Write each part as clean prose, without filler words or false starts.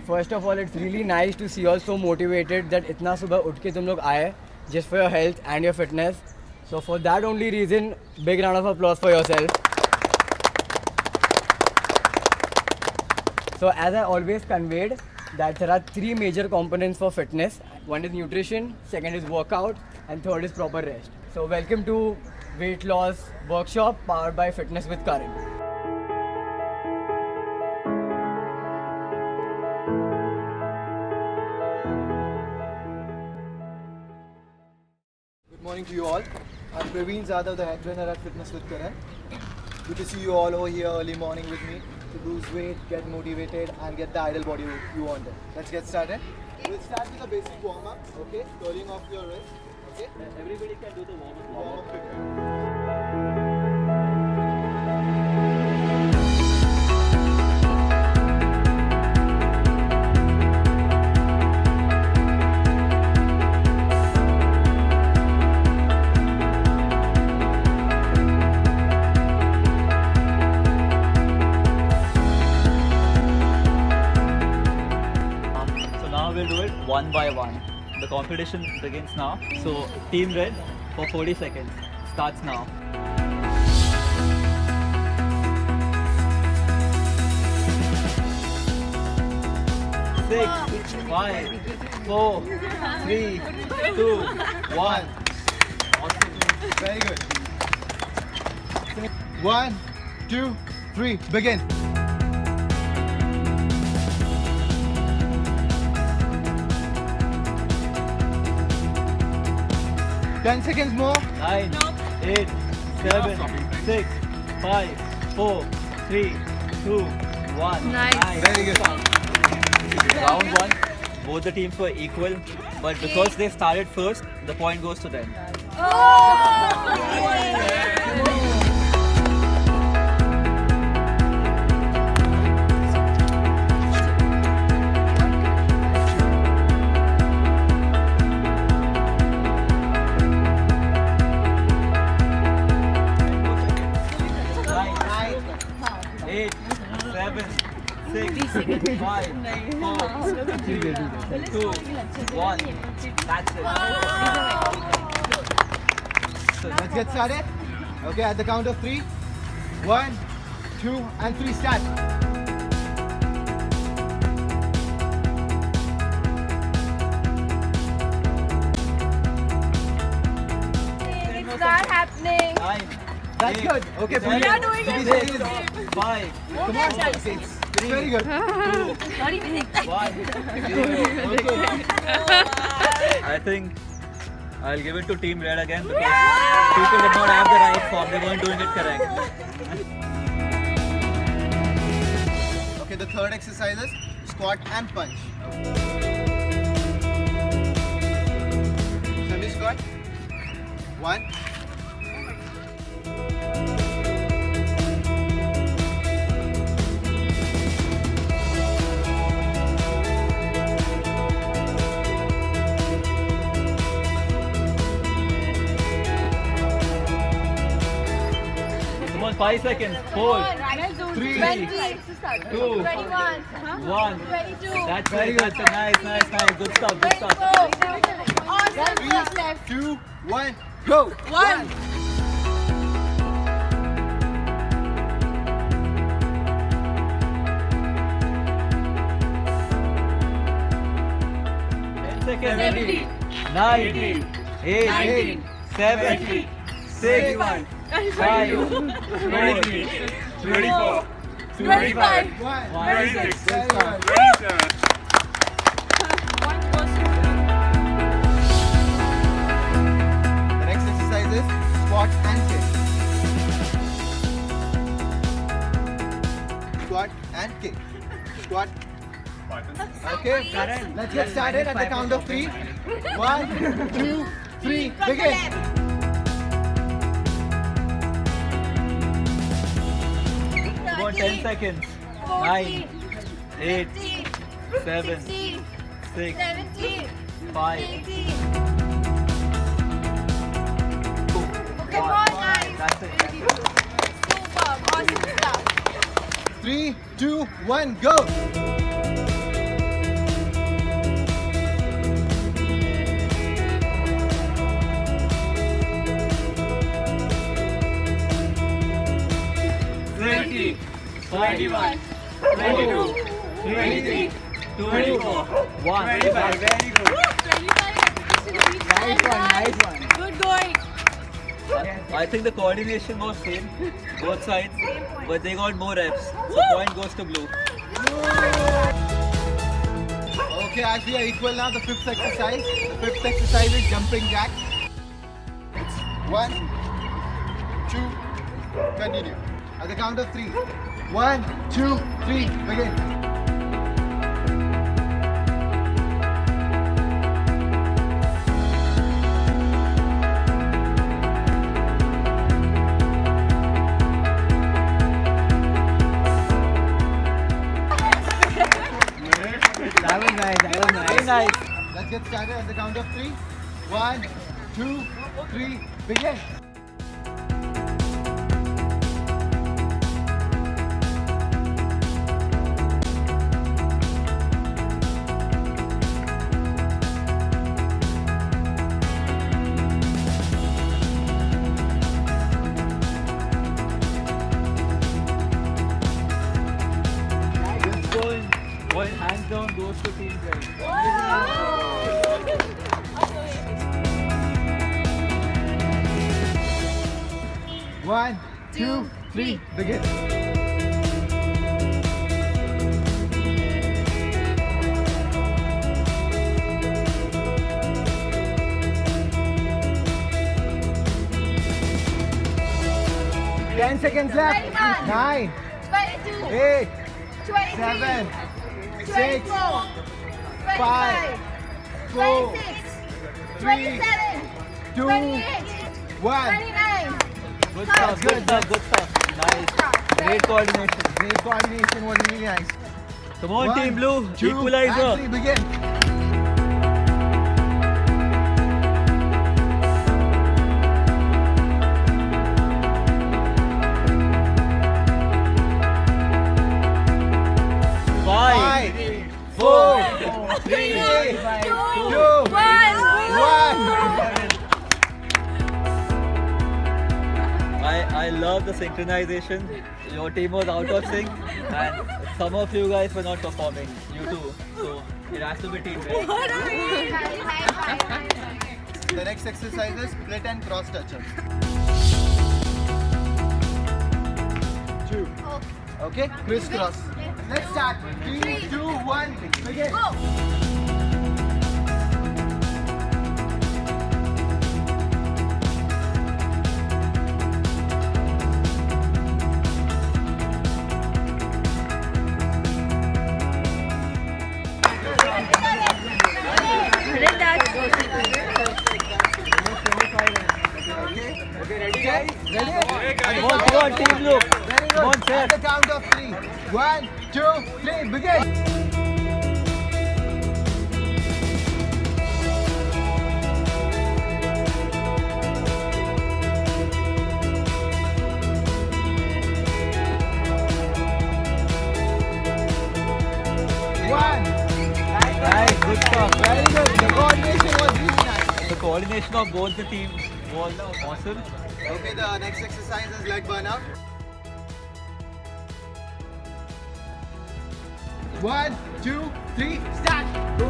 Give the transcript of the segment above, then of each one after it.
first of all, it's really nice to see you all so motivated that इतना सुबह उठ के तुम लोग आए just for your health and your fitness. So for that only reason, big round of applause for yourself. So as I always conveyed, that there are three major components for fitness. One is nutrition, second is workout, and third is proper rest. So welcome to Weight Loss Workshop powered by Fitness with Karan. Good morning to you all. I'm Praveen Zadav, the head trainer at Fitness with Karan. Good to see you all over here early morning with me to lose weight, get motivated and get the ideal body you wanted. Let's get started. We'll start with a basic warm-up, okay? Curling off your wrist, okay? Everybody can do the warm-up. Warm-up quickly. So now we'll do it one by one. The competition begins now. So team red for 40 seconds starts now. Six, 5, 4, 3, 2, 1. Awesome. Very good. 1, 2, 3, begin. Ten seconds more. 9, 8, 7, 6, 5, 4, 3, 2, 1. Nice. Very good. Round 1, both the teams were equal, but because they started first, the point goes to them. Nine, 8, 7, 6, 5, 4, 3, 2, 1. That's it. So Let's get started. Okay, at the count of 3. 1, 2, and 3, start. It's not happening. 9, That's good. Okay, seven, We are doing it. six, 5, Come on, 6. Very good. 2, Not even like 1, 0. I think I'll give it to Team Red again because people did not have the right form. They weren't doing it correct. Okay, the third exercise is squat and punch. Semi squat. 1. Come on, 5 seconds. 4, 3. 20, 2, 21, 1. 22, That's it. That's it. Nice, nice, nice. Good stuff. Good stuff. 24. Awesome. 3, Just left. 2, 1, go. 1. Seconds. 70. 9, 8, 19, 7, 6, 5, 24, 25. 1. 26. Very good. The next exercise is squat and kick. Squat and kick. Squat. Okay, let's get started at the count of 3. 1, 2, 3, begin. Come on, 10 seconds. 9, 8, 7, 16, 6, 17, 5, 18. 2, Come 1. on, guys. That's it. That's it. Super. Awesome stuff. 3, 2, 1, go. 21, 22, 23, 24, 1. 25. Very good. 25. Nice one. Nice one. Good going. I think the coordination was same, both sides, but they got more reps. So point goes to blue. Okay, as we are equal now, the fifth exercise. The fifth exercise is jumping jack. It's 1, 2, continue. At the count of 3. 1, 2, 3, begin. That was nice. That was Very nice. nice. Let's get started at the count of 3. 1, 2, 3, begin. This point hands down goes to team red. One, two, three, begin. Ten seconds left. 21. 9, 22. 8, 23. 7, 6, 24. 5, 25. 4, 26. 3, 27. 2, 28. 1. 29. Good stuff, good stuff, good stuff. Nice. Great coordination. Great coordination was really nice. Come on, One, Team Blue. two, Equalizer. and 3, begin. Five. 4, 3, 2. 2, 1. 1. I love the synchronization. Your team was out of sync, and some of you guys were not performing. You too. So it has to be team red. The next exercise is split and cross touch-ups. 2. Okay, crisscross. Let's start. 3, 2, 1, begin. Go. Okay, ready, guys? Ready? Come on, Team Blue. Very Come on, good. sir. At the count of 3. 1, 2, 3, begin. One. Nice, good stuff. Very good. The coordination was really nice. The coordination of both the teams was awesome. Okay, the next exercise is leg burnout. 1, 2, 3, start. Go.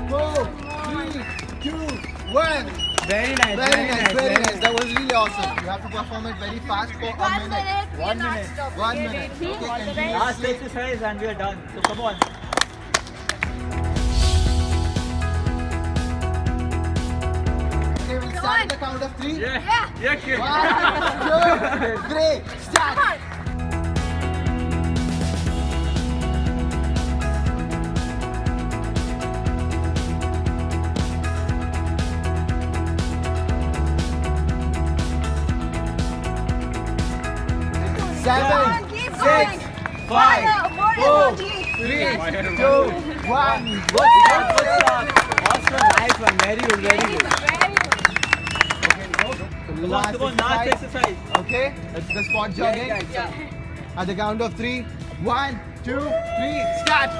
Four, 3, 2, 1. Very nice. Very nice, very nice. That was really awesome. You have to perform it very fast for a 1 minute. minute. 1 minute. 1 minute. Okay, continuously. Last exercise and we are done. So come on. Okay, we'll start at the count of 3. Yeah. 1, 2, 3, start. Come on. Seven, Keep 6, going. 5, More 4, emoji. 3, 2, 1. Good stuff, good stuff. Awesome. Nice one. Very good. Very good. Very good. So Last exercise. Okay, it's the spot jogging. At the count of 3, 1, 2, 3, start!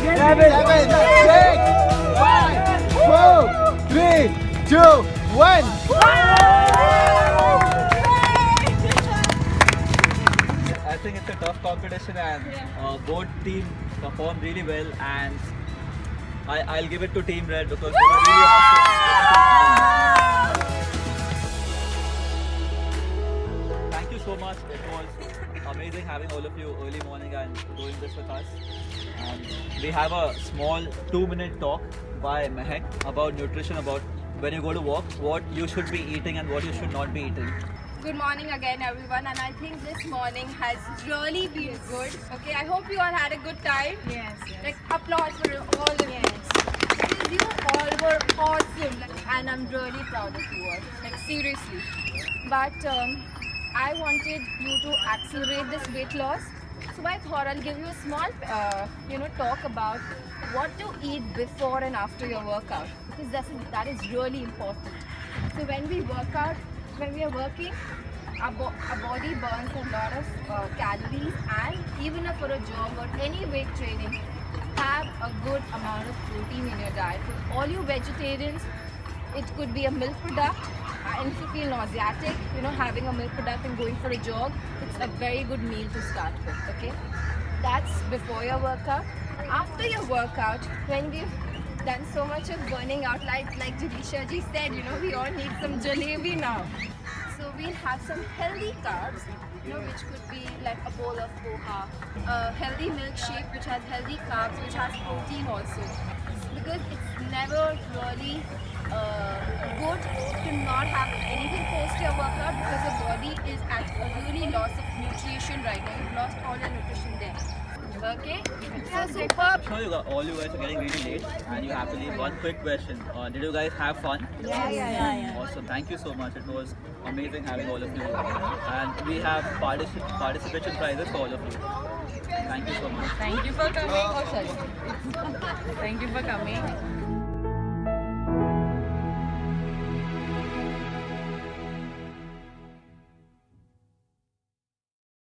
Seven, 6, 5, 4, 3, 2, 1. I think it's a tough competition and both teams performed really well and I'll give it to Team Red because they were really awesome. Thank you so much. It was amazing having all of you early morning and doing this with us. We have a small 2-minute talk by Mehak about nutrition, about when you go to walk, what you should be eating and what you should not be eating. Good morning again, everyone, and I think this morning has really been good. Okay, I hope you all had a good time. Yes, yes. Like applause for all of you. Because you all were awesome, and I'm really proud of you all. Like seriously. But I wanted you to accelerate this weight loss. So I thought I'll give you a small, talk about what to eat before and after your workout, because that is really important. So when we work out, when we are working, our body burns a lot of calories, and even if for a jog or any weight training, have a good amount of protein in your diet. For all you vegetarians, it could be a milk product, and if you feel nauseatic, having a milk product and going for a jog, it's a very good meal to start with. Okay, that's before your workout. After your workout, when we've done so much of burning out, like Jadisha ji said, we all need some jalebi now. So we'll have some healthy carbs, which could be like a bowl of poha, a healthy milkshake which has healthy carbs, which has protein also. Because it's never really good to not have anything post your workout, because the body is at a really loss of nutrition right now. You've lost all your nutrition there. Okay? So superb. I'm sure all you guys are getting really late and you have to leave. One quick question. Did you guys have fun? Yeah. Awesome. Thank you so much. It was amazing having all of you. And we have participation prizes for all of you. Thank you so much. Thank you for coming. Oh, sorry. Thank you for coming.